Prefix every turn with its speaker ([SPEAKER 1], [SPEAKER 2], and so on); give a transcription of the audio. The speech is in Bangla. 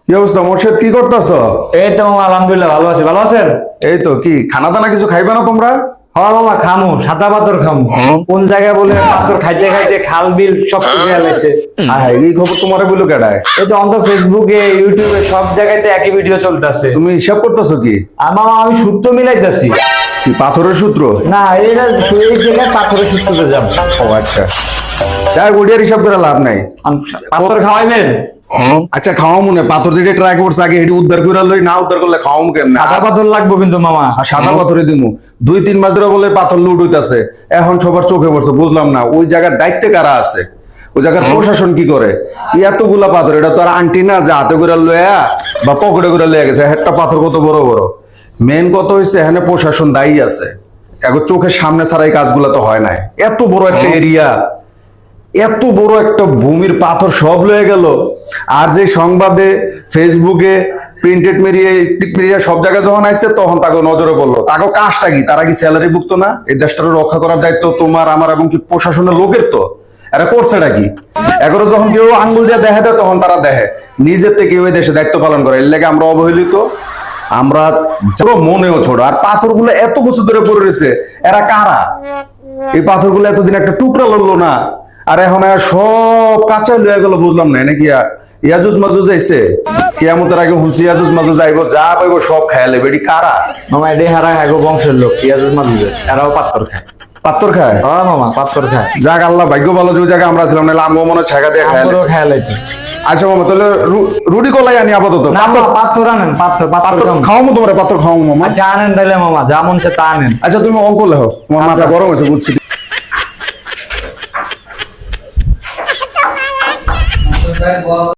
[SPEAKER 1] কি অবস্থা মোর্শেদ, কি করতেছ?
[SPEAKER 2] এই তো মামা আলহামদুলিল্লাহ ভালো আছি। ভালো আছেন?
[SPEAKER 1] এই তো, কি খানা দানা কিছু খাইবে না তোমরা?
[SPEAKER 2] হ্যাঁ মামা খামু, সাদা পাথর খামু। কোন জায়গায় বলে পাথর খাইতে খাইতে খাল বিল সব শুকিয়ে গেছে।
[SPEAKER 1] এই খবর তোমারে বললো কেডায়?
[SPEAKER 2] এই তো অন্ত ফেসবুকে ইউটিউবে সব জায়গাতে একই ভিডিও চলতেছে।
[SPEAKER 1] তুমি হিসাব করতেছো কি?
[SPEAKER 2] আর মামা আমি সূত্র মিলাইতেছি।
[SPEAKER 1] কি পাথরের সূত্র?
[SPEAKER 2] না এটা এই জায়গায় পাথরের সূত্রতে যাবো।
[SPEAKER 1] ও আচ্ছা, যাই ওডিয়ার হিসাব করে লাভ নাই।
[SPEAKER 2] পাথর খাওয়াইবেন?
[SPEAKER 1] আচ্ছা খাওয়া মনে, পাথর যেটা ট্রাই করছে আগে এটি উদ্ধার করে লই, না উদ্ধার করলে খাওয়াম কেমনে?
[SPEAKER 2] সাদা পাথর লাগবো কিন্তু মামা।
[SPEAKER 1] আর সাদা পাথরে দিমু 2-3 মাস ধরে বলে পাথর লুট হইতাছে, এখন সবার চোখে পড়ছে। বুঝলাম না ওই জায়গার দায়িত্বে কারা আছে, ওই জায়গার প্রশাসন কি করে? এতগুলা পাথর, এটা তো আর আন্টি না যে হাতে করে লয়া বা পকেটে করে লয়ে গেছে। একটা পাথর কত বড় বড়। মেন কথা হইছে এখানে প্রশাসন দায়ী আছে, এখন চোখের সামনে ছাড়া এই কাজগুলা তো হয় নাই। এত বড় একটা এরিয়া, এত বড় একটা ভূমির পাথর সব লয়ে গেল। আর যে সংবাদে ফেসবুকে প্রিন্টেড মিডিয়া সব জায়গায় যখন আইছে তখন তাকে নজরে পড়লো। তাকে কাজটা কি? তারা কি স্যালারি ভুক্ত না? এই দেশটাকে রক্ষা করার দায়িত্ব তোমার আমার এবং কি প্রশাসনের লোকের। তো এরা করছেটা কি? এগারো যখন কেউ আঙ্গুল দিয়ে দেখে দেয় তখন তারা দেখে নিজের থেকে ওই দেশে দায়িত্ব পালন করে। এর লেগে আমরা অবহেলিত, আমরা ছোট মনেও ছোট। আর পাথরগুলো এত বছর ধরে পড়ে রয়েছে, এরা কারা? এই পাথরগুলো এতদিন একটা টুকরা লড়লো না, আর এখন সব কাঁচা লয়ে গেল। বুঝলাম না নাকি ইয়াজুজ মাজুজ আইছে? কিয়ামতের আগে হুঁসি ইয়াজুজ মাজুজ আইবো, যা পাইবো সব খায় লেবে। এটি কারা?
[SPEAKER 2] মামা এটাই হারা হাগো বংশের লোক, ইয়াজুজ মাজুজের। এরাও পাথর খায়।
[SPEAKER 1] পাথর খায়?
[SPEAKER 2] হ্যাঁ মামা পাথর খায়।
[SPEAKER 1] যাক আল্লাহ ভাগ্য ভালো যে ওই জায়গায় আমরা ছিলাম, নাহলে আমগো মনে ছাগা দিয়ে খায়।
[SPEAKER 2] পাথরও খায় লাইতে।
[SPEAKER 1] আচ্ছা মামা, তাহলে রুটি কলাই আনি আপাতত।
[SPEAKER 2] না মামা পাথর আনেন, পাথর
[SPEAKER 1] পাথর
[SPEAKER 2] খামু।
[SPEAKER 1] খাওয়াবো তোমার, পাথর খাওয়াবো মামা।
[SPEAKER 2] আচ্ছা আনেন তাহলে মামা, যা মন সে তা আনেন।
[SPEAKER 1] আচ্ছা তুমি অঙ্ক লেখো, তোমার মাথা গরম হয়েছে বুঝছি।